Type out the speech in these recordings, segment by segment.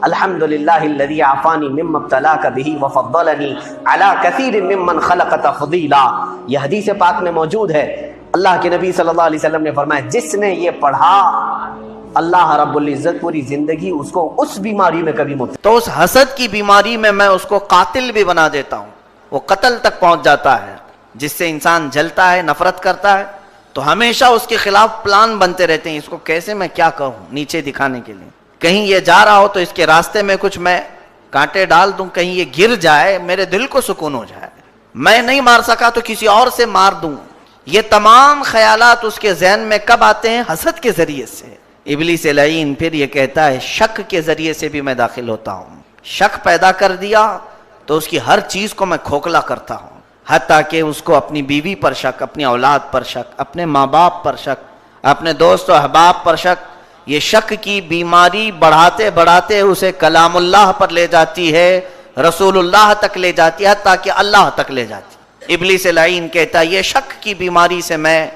الحمدللہ الذی عافانی مما ابتلاک بہ وفضلنی علی کثیر ممن خلق تفضیلا. یہ حدیث پاک میں موجود ہے. اللہ کے نبی صلی اللہ علیہ وسلم نے فرمایا جس نے یہ پڑھا اللہ رب العزت پوری زندگی اس کو اس بیماری میں کبھی مبتلا. تو اس حسد کی بیماری میں اس کو قاتل بھی بنا دیتا ہوں. وہ قتل تک پہنچ جاتا ہے، جس سے انسان جلتا ہے، نفرت کرتا ہے. تو ہمیشہ اس کے خلاف پلان بنتے رہتے ہیں، اس کو کیسے میں کیا کہوں نیچے دکھانے کے لیے. کہیں یہ جا رہا ہو تو اس کے راستے میں کچھ میں کانٹے ڈال دوں، کہیں یہ گر جائے میرے دل کو سکون ہو جائے. میں نہیں مار سکا تو کسی اور سے مار دوں. یہ تمام خیالات اس کے ذہن میں کب آتے ہیں؟ حسد کے ذریعے سے. ابلیس لعین پھر یہ کہتا ہے شک کے ذریعے سے بھی میں داخل ہوتا ہوں. شک پیدا کر دیا تو اس کی ہر چیز کو میں کھوکھلا کرتا ہوں، حتیٰ کہ اس کو اپنی بیوی پر شک، اپنی اولاد پر شک، اپنے ماں باپ پر شک، اپنے دوست و احباب پر شک. یہ شک کی بیماری بڑھاتے بڑھاتے اسے کلام اللہ پر لے جاتی ہے، رسول اللہ تک لے جاتی ہے، حتیٰ کہ اللہ تک لے جاتی ہے. ابلیس لعین کہتا ہے یہ شک کی بیماری سے میں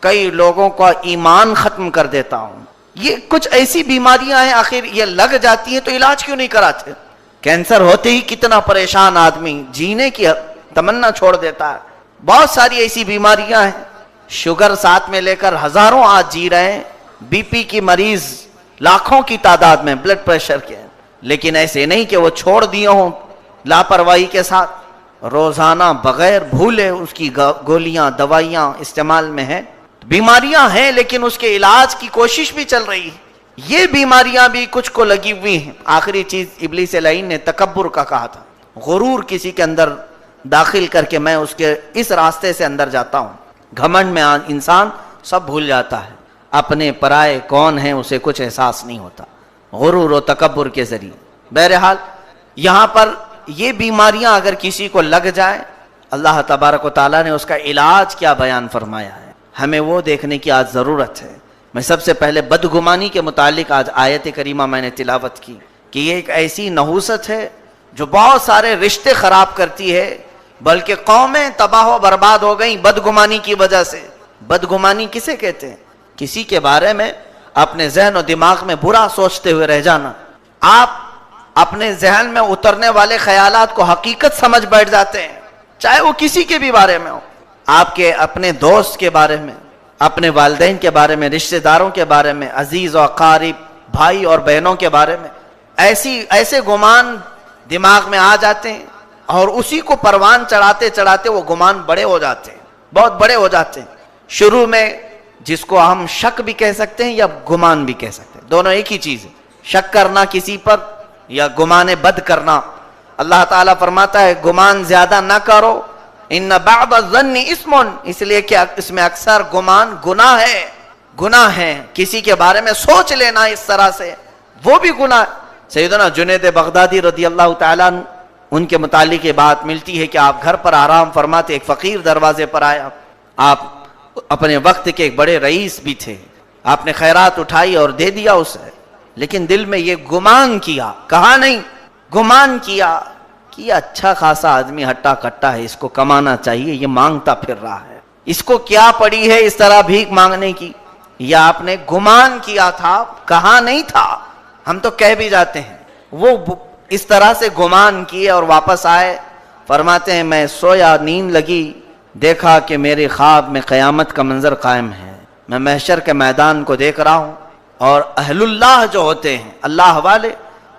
کئی لوگوں کا ایمان ختم کر دیتا ہوں. یہ کچھ ایسی بیماریاں ہیں، آخر یہ لگ جاتی ہیں تو علاج کیوں نہیں کراتے؟ کینسر ہوتے ہی کتنا پریشان آدمی جینے کی تمنا چھوڑ دیتا ہے. بہت ساری ایسی بیماریاں ہیں. شوگر ساتھ میں لے کر ہزاروں آج جی رہے ہیں، بی پی کی مریض لاکھوں کی تعداد میں، بلڈ پریشر کے. لیکن ایسے نہیں کہ وہ چھوڑ دیے ہوں لاپرواہی کے ساتھ. روزانہ بغیر بھولے اس کی گولیاں دوائیاں استعمال میں ہیں. بیماریاں ہیں لیکن اس کے علاج کی کوشش بھی چل رہی ہے. یہ بیماریاں بھی کچھ کو لگی ہوئی ہیں. آخری چیز ابلیس لعین نے تکبر کا کہا تھا. غرور کسی کے اندر داخل کر کے میں اس کے اس راستے سے اندر جاتا ہوں. گھمنڈ میں انسان سب بھول جاتا ہے، اپنے پرائے کون ہیں اسے کچھ احساس نہیں ہوتا، غرور و تکبر کے ذریعے. بہرحال یہاں پر یہ بیماریاں اگر کسی کو لگ جائیں، اللہ تبارک و تعالیٰ نے اس کا علاج کیا بیان فرمایا ہے، ہمیں وہ دیکھنے کی آج ضرورت ہے. میں سب سے پہلے بدگمانی کے متعلق آج آیت کریمہ میں نے تلاوت کی کہ یہ ایک ایسی نحوست ہے جو بہت سارے رشتے خراب کرتی ہے، بلکہ قومیں تباہ و برباد ہو گئیں بدگمانی کی وجہ سے. بدگمانی کسے کہتے ہیں؟ کسی کے بارے میں اپنے ذہن و دماغ میں برا سوچتے ہوئے رہ جانا. آپ اپنے ذہن میں اترنے والے خیالات کو حقیقت سمجھ بیٹھ جاتے ہیں، چاہے وہ کسی کے بھی بارے میں ہو. آپ کے اپنے دوست کے بارے میں، اپنے والدین کے بارے میں، رشتہ داروں کے بارے میں، عزیز و اقارب بھائی اور بہنوں کے بارے میں ایسے گمان دماغ میں آ جاتے ہیں، اور اسی کو پروان چڑھاتے چڑھاتے وہ گمان بڑے ہو جاتے ہیں، بہت بڑے ہو جاتے ہیں. شروع میں جس کو ہم شک بھی کہہ سکتے ہیں یا گمان بھی کہہ سکتے ہیں، دونوں ایک ہی چیز ہے. شک کرنا کسی پر یا گمان بد کرنا. اللہ تعالیٰ فرماتا ہے گمان زیادہ نہ کرو، ان بعض الظن اسم، اس لیے کہ اس میں اکثر گمان گناہ ہے. گناہ ہے کسی کے بارے میں سوچ لینا اس طرح سے، وہ بھی گناہ. سیدنا جنید بغدادی رضی اللہ تعالیٰ عنہ، ان کے متعلق یہ بات ملتی ہے کہ آپ گھر پر آرام فرماتے، ایک فقیر دروازے پر آیا. آپ اپنے وقت کے ایک بڑے رئیس بھی تھے، آپ نے خیرات اٹھائی اور دے دیا اسے. لیکن دل میں یہ گمان کیا، کہا نہیں، گمان کیا کہ یہ اچھا خاصا آدمی ہٹا کٹا ہے، اس کو کمانا چاہیے، یہ مانگتا پھر رہا ہے، اس کو کیا پڑی ہے اس طرح بھیک مانگنے کی. یا آپ نے گمان کیا تھا، کہا نہیں تھا. ہم تو کہہ بھی جاتے ہیں. وہ اس طرح سے گمان کیے اور واپس آئے. فرماتے ہیں میں سویا، نیند لگی، دیکھا کہ میرے خواب میں قیامت کا منظر قائم ہے. میں محشر کے میدان کو دیکھ رہا ہوں، اور اہل اللہ جو ہوتے ہیں، اللہ والے،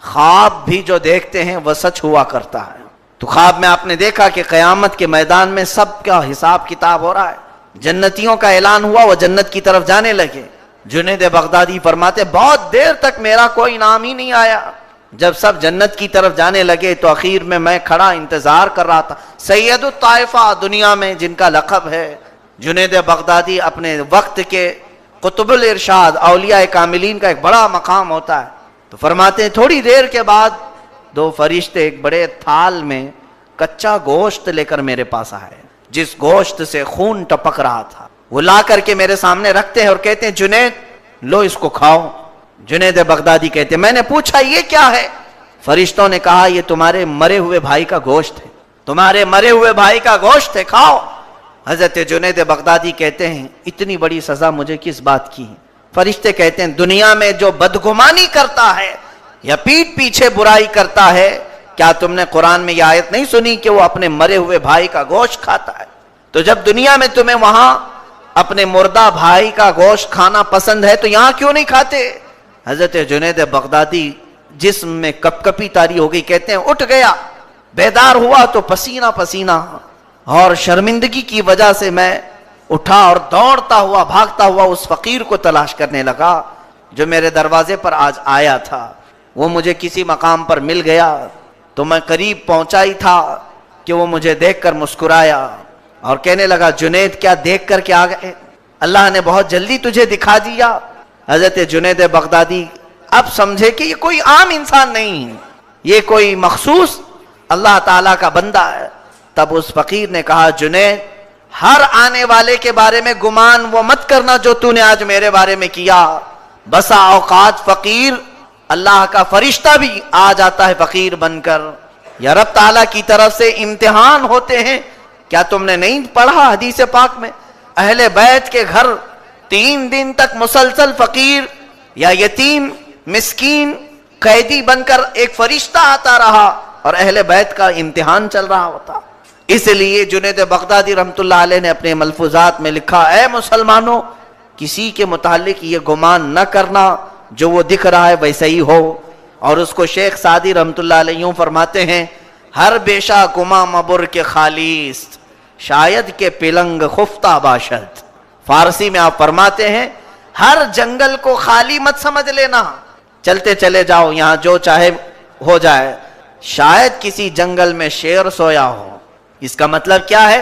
خواب بھی جو دیکھتے ہیں وہ سچ ہوا کرتا ہے. تو خواب میں آپ نے دیکھا کہ قیامت کے میدان میں سب کا حساب کتاب ہو رہا ہے. جنتیوں کا اعلان ہوا، وہ جنت کی طرف جانے لگے. جنید بغدادی فرماتے بہت دیر تک میرا کوئی نام ہی نہیں آیا. جب سب جنت کی طرف جانے لگے تو اخیر میں کھڑا انتظار کر رہا تھا. سید الطائفہ دنیا میں جن کا لقب ہے. جنید بغدادی اپنے وقت کے قطب الارشاد، اولیاء کاملین کا ایک بڑا مقام ہوتا ہے. تو فرماتے ہیں تھوڑی دیر کے بعد دو فرشتے ایک بڑے تھال میں کچا گوشت لے کر میرے پاس آئے، جس گوشت سے خون ٹپک رہا تھا. وہ لا کر کے میرے سامنے رکھتے ہیں اور کہتے ہیں جنید لو اس کو کھاؤ. جنید بغدادی کہتے ہیں میں نے پوچھا یہ کیا ہے؟ فرشتوں نے کہا یہ تمہارے مرے ہوئے بھائی کا گوشت ہے، تمہارے مرے ہوئے بھائی کا گوشت ہے، کھاؤ. حضرت جنید بغدادی کہتے ہیں اتنی بڑی سزا مجھے کس بات کی ہے؟ فرشتے کہتے ہیں دنیا میں جو بدگمانی کرتا ہے یا پیٹ پیچھے برائی کرتا ہے، کیا تم نے قرآن میں یہ آیت نہیں سنی کہ وہ اپنے مرے ہوئے بھائی کا گوشت کھاتا ہے؟ تو جب دنیا میں تمہیں وہاں اپنے مردہ بھائی کا گوشت کھانا پسند ہے تو یہاں کیوں نہیں کھاتے؟ حضرت جنید بغدادی جسم میں کپ کپی طاری ہو گئی، کہتے ہیں اٹھ گیا، بیدار ہوا تو پسینہ پسینہ، اور شرمندگی کی وجہ سے میں اٹھا اور دوڑتا ہوا بھاگتا ہوا اس فقیر کو تلاش کرنے لگا جو میرے دروازے پر آج آیا تھا۔ وہ مجھے کسی مقام پر مل گیا تو میں قریب پہنچا ہی تھا کہ وہ مجھے دیکھ کر مسکرایا اور کہنے لگا جنید کیا دیکھ کر کے آ گئے؟ اللہ نے بہت جلدی تجھے دکھا دیا۔ حضرت جنید بغدادی اب سمجھے کہ یہ کوئی عام انسان نہیں، یہ کوئی مخصوص اللہ تعالیٰ کا بندہ ہے۔ تب اس فقیر نے کہا جنید، ہر آنے والے کے بارے میں گمان وہ مت کرنا جو تو نے آج میرے بارے میں کیا۔ بسا اوقات فقیر اللہ کا فرشتہ بھی آ جاتا ہے فقیر بن کر، یا رب تعالیٰ کی طرف سے امتحان ہوتے ہیں۔ کیا تم نے نہیں پڑھا حدیث پاک میں اہل بیت کے گھر 3 دن تک مسلسل فقیر یا یتیم مسکین قیدی بن کر ایک فرشتہ آتا رہا اور اہل بیت کا امتحان چل رہا ہوتا؟ اس لیے جنید بغدادی رحمۃ اللہ علیہ نے اپنے ملفوظات میں لکھا، اے مسلمانوں، کسی کے متعلق یہ گمان نہ کرنا جو وہ دکھ رہا ہے ویسا ہی ہو۔ اور اس کو شیخ سعدی رحمۃ اللہ علیہ یوں فرماتے ہیں، ہر بیشا گما مبر کے خالیس، شاید کے پلنگ خفتہ باشد۔ فارسی میں آپ فرماتے ہیں ہر جنگل کو خالی مت سمجھ لینا، چلتے چلے جاؤ یہاں جو چاہے ہو جائے، شاید کسی جنگل میں شیر سویا ہو۔ اس کا مطلب کیا ہے؟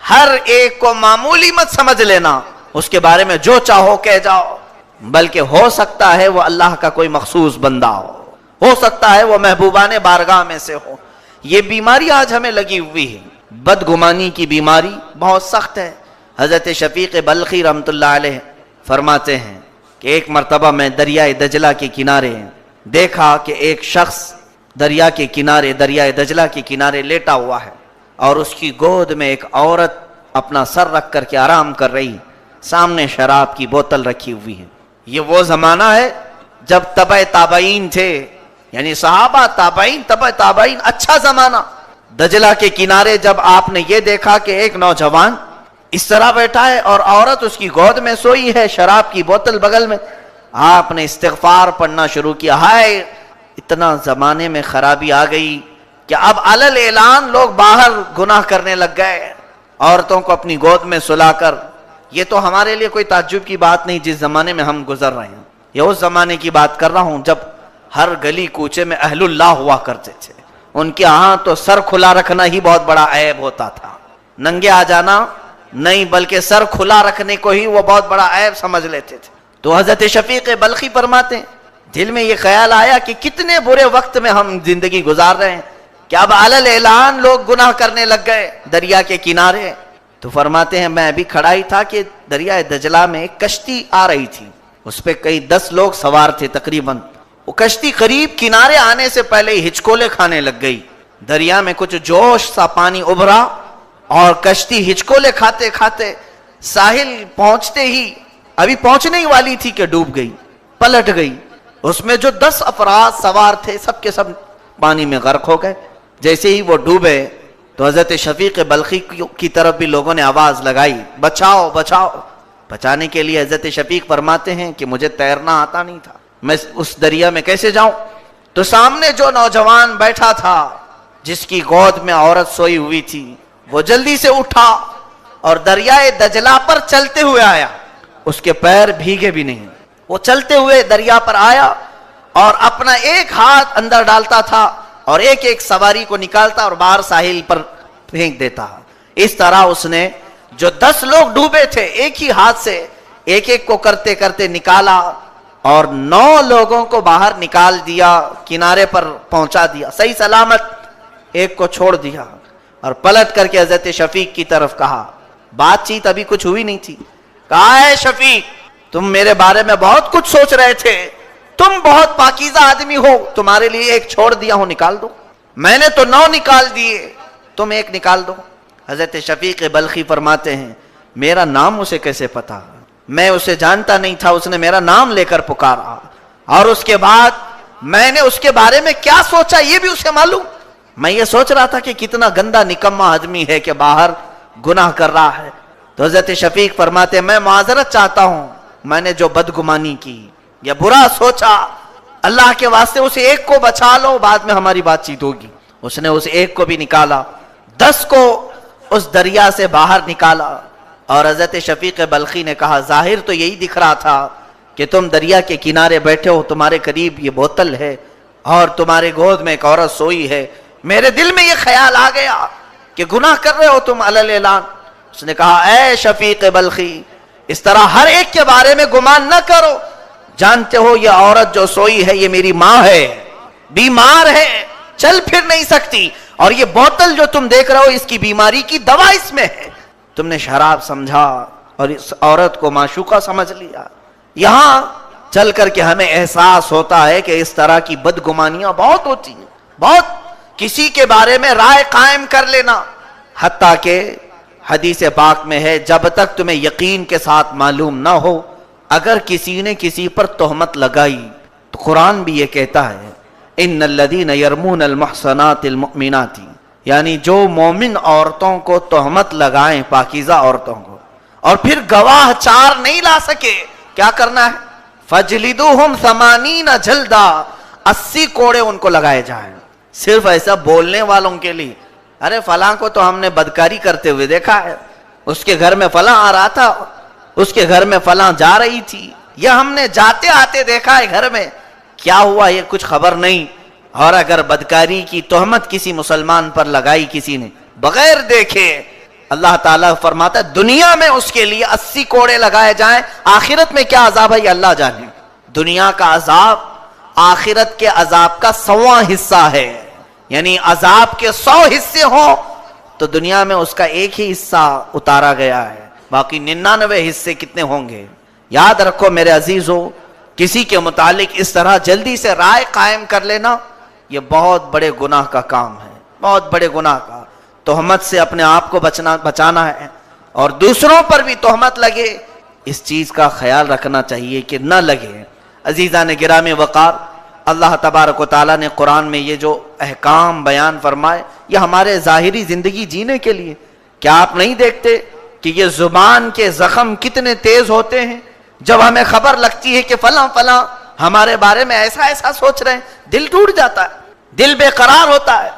ہر ایک کو معمولی مت سمجھ لینا، اس کے بارے میں جو چاہو کہہ جاؤ، بلکہ ہو سکتا ہے وہ اللہ کا کوئی مخصوص بندہ ہو سکتا ہے وہ محبوبان بارگاہ میں سے ہو۔ یہ بیماری آج ہمیں لگی ہوئی ہے، بدگمانی کی بیماری بہت سخت ہے۔ حضرت شفیق بلخی رحمۃ اللہ علیہ فرماتے ہیں کہ ایک مرتبہ میں دریائے دجلہ کے کنارے دیکھا کہ ایک شخص دریائے دجلہ کے کنارے لیٹا ہوا ہے اور اس کی گود میں ایک عورت اپنا سر رکھ کر کے آرام کر رہی، سامنے شراب کی بوتل رکھی ہوئی ہے۔ یہ وہ زمانہ ہے جب تبع تابعین تھے، یعنی صحابہ تابعین تبع تابعین، اچھا زمانہ۔ دجلہ کے کنارے جب آپ نے یہ دیکھا کہ ایک نوجوان اس طرح بیٹھا ہے اور عورت اس کی گود میں سوئی ہے، شراب کی بوتل بغل میں، آپ نے استغفار پڑھنا شروع کیا۔ ہائے، اتنا زمانے میں خرابی آ گئی کہ اب علل اعلان لوگ باہر گناہ کرنے لگ گئے، عورتوں کو اپنی گود میں سلا کر۔ یہ تو ہمارے لیے کوئی تعجب کی بات نہیں جس زمانے میں ہم گزر رہے ہیں، یہ اس زمانے کی بات کر رہا ہوں جب ہر گلی کوچے میں اہل اللہ ہوا کرتے تھے، ان کے ہاں تو سر کھلا رکھنا ہی بہت بڑا عیب ہوتا تھا، ننگے آ جانا نہیں بلکہ سر کھلا رکھنے کو ہی وہ بہت بڑا عیب سمجھ لیتے تھے۔ تو حضرت شفیق بلخی فرماتے ہیں دل میں یہ خیال آیا کہ کتنے برے وقت میں ہم زندگی گزار رہے ہیں کہ اب علل اعلان لوگ گناہ کرنے لگ گئے دریا کے کنارے۔ تو فرماتے ہیں میں ابھی کھڑا ہی تھا کہ دریائے دجلہ میں ایک کشتی آ رہی تھی، اس پہ کئی 10 لوگ سوار تھے تقریباً۔ وہ کشتی قریب کنارے آنے سے پہلے ہی ہچکولے کھانے لگ گئی، دریا میں کچھ جوش سا پانی ابھرا اور کشتی ہچکولے کھاتے کھاتے ساحل پہنچتے ہی ابھی پہنچنے ہی والی تھی کہ ڈوب گئی، پلٹ گئی۔ اس میں جو 10 افراد سوار تھے سب کے سب پانی میں غرق ہو گئے۔ جیسے ہی وہ ڈوبے تو حضرت شفیق بلخی کی طرف بھی لوگوں نے آواز لگائی، بچاؤ بچاؤ۔ بچانے کے لیے حضرت شفیق فرماتے ہیں کہ مجھے تیرنا آتا نہیں تھا، میں اس دریا میں کیسے جاؤں؟ تو سامنے جو نوجوان بیٹھا تھا جس کی گود میں عورت سوئی ہوئی تھی، وہ جلدی سے اٹھا اور دریائے دجلہ پر چلتے ہوئے آیا، اس کے پیر بھیگے بھی نہیں، وہ چلتے ہوئے دریا پر آیا اور اپنا ایک ہاتھ اندر ڈالتا تھا اور ایک ایک سواری کو نکالتا اور باہر ساحل پر پھینک دیتا۔ اس طرح اس نے جو 10 لوگ ڈوبے تھے ایک ہی ہاتھ سے ایک ایک کو کرتے کرتے نکالا اور 9 لوگوں کو باہر نکال دیا، کنارے پر پہنچا دیا، صحیح سلامت ایک کو چھوڑ دیا اور پلٹ کر کے حضرت شفیق کی طرف کہا، بات چیت ابھی کچھ ہوئی نہیں تھی، کہا ہے شفیق تم میرے بارے میں بہت کچھ سوچ رہے تھے، تم بہت پاکیزہ آدمی ہو، تمہارے لیے ایک چھوڑ دیا ہوں، نکال دو، میں نے تو 9 نکال دیے، تم ایک نکال دو۔ حضرت شفیق بلخی فرماتے ہیں میرا نام اسے کیسے پتا، میں اسے جانتا نہیں تھا، اس نے میرا نام لے کر پکارا اور اس کے بعد میں نے اس کے بارے میں کیا سوچا یہ بھی اسے معلوم. میں یہ سوچ رہا تھا کہ کتنا گندا نکما آدمی ہے کہ باہر گناہ کر رہا ہے. تو حضرت شفیق فرماتے میں معذرت چاہتا ہوں, میں نے جو بدگمانی کی یا برا سوچا, اللہ کے واسطے اسے ایک کو بچا لو, بعد میں ہماری بات چیت ہوگی. اس نے اس ایک کو بھی نکالا, 10 کو اس دریا سے باہر نکالا. اور حضرت شفیق بلخی نے کہا ظاہر تو یہی دکھ رہا تھا کہ تم دریا کے کنارے بیٹھے ہو, تمہارے قریب یہ بوتل ہے اور تمہارے گود میں ایک عورت سوئی ہے. میرے دل میں یہ خیال آ گیا کہ گناہ کر رہے ہو تم علل اعلان. اس نے کہا اے شفیق بلخی, اس طرح ہر ایک کے بارے میں گمان نہ کرو. جانتے ہو یہ عورت جو سوئی ہے یہ میری ماں ہے, بیمار ہے, چل پھر نہیں سکتی, اور یہ بوتل جو تم دیکھ رہے ہو اس کی بیماری کی دوا اس میں ہے. تم نے شراب سمجھا اور اس عورت کو معشوقہ سمجھ لیا. یہاں چل کر کے ہمیں احساس ہوتا ہے کہ اس طرح کی بدگمانیاں بہت ہوتی ہیں, بہت. کسی کے بارے میں رائے قائم کر لینا, حتیٰ کہ حدیث پاک میں ہے جب تک تمہیں یقین کے ساتھ معلوم نہ ہو اگر کسی نے کسی پر تہمت لگائی, تو قرآن بھی یہ کہتا ہے ان الذین یرمون المحصنات المؤمنات, یعنی جو مومن عورتوں کو تہمت لگائیں, پاکیزہ عورتوں کو, اور پھر گواہ 4 نہیں لا سکے, کیا کرنا ہے؟ فجلدوہم 80 جلدہ, 80 کوڑے ان کو لگائے جائیں. صرف ایسا بولنے والوں کے لیے, ارے فلاں کو تو ہم نے بدکاری کرتے ہوئے دیکھا ہے, اس کے گھر میں فلاں آ رہا تھا, اس کے گھر میں فلاں جا رہی تھی, یا ہم نے جاتے آتے دیکھا ہے گھر میں, کیا ہوا یہ کچھ خبر نہیں. اور اگر بدکاری کی تہمت کسی مسلمان پر لگائی کسی نے بغیر دیکھے, اللہ تعالیٰ فرماتا ہے دنیا میں اس کے لیے 80 کوڑے لگائے جائیں, آخرت میں کیا عذاب ہے یہ اللہ جانے. دنیا کا عذاب آخرت کے عذاب کا 100واں حصہ ہے, یعنی عذاب کے 100 حصے ہوں تو دنیا میں اس کا ایک ہی حصہ اتارا گیا ہے, باقی 99 حصے کتنے ہوں گے. یاد رکھو میرے عزیزو, کسی کے متعلق اس طرح جلدی سے رائے قائم کر لینا یہ بہت بڑے گناہ کا کام ہے, بہت بڑے گناہ کا. تہمت سے اپنے آپ کو بچانا ہے, اور دوسروں پر بھی تہمت لگے اس چیز کا خیال رکھنا چاہیے کہ نہ لگے. عزیزان گرامی وقار, اللہ تبارک و تعالیٰ نے قرآن میں یہ جو احکام بیان فرمائے یہ ہمارے ظاہری زندگی جینے کے لیے. کیا آپ نہیں دیکھتے کہ یہ زبان کے زخم کتنے تیز ہوتے ہیں؟ جب ہمیں خبر لگتی ہے کہ فلاں فلاں ہمارے بارے میں ایسا ایسا سوچ رہے ہیں, دل ٹوٹ جاتا ہے, دل بے قرار ہوتا ہے.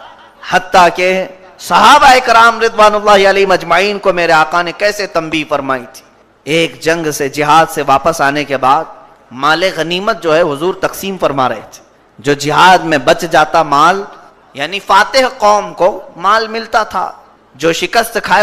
حتیٰ کہ صحابہ کرام رضوان اللہ علیہم اجمعین کو میرے آقا نے کیسے تنبیہ فرمائی تھی. ایک جنگ سے, جہاد سے واپس آنے کے بعد مال غنیمت جو ہے حضور تقسیم فرما رہے تھے. جو جہاد میں بچ جاتا مال, یعنی فاتح قوم کو مال ملتا تھا, جو شکست کھائے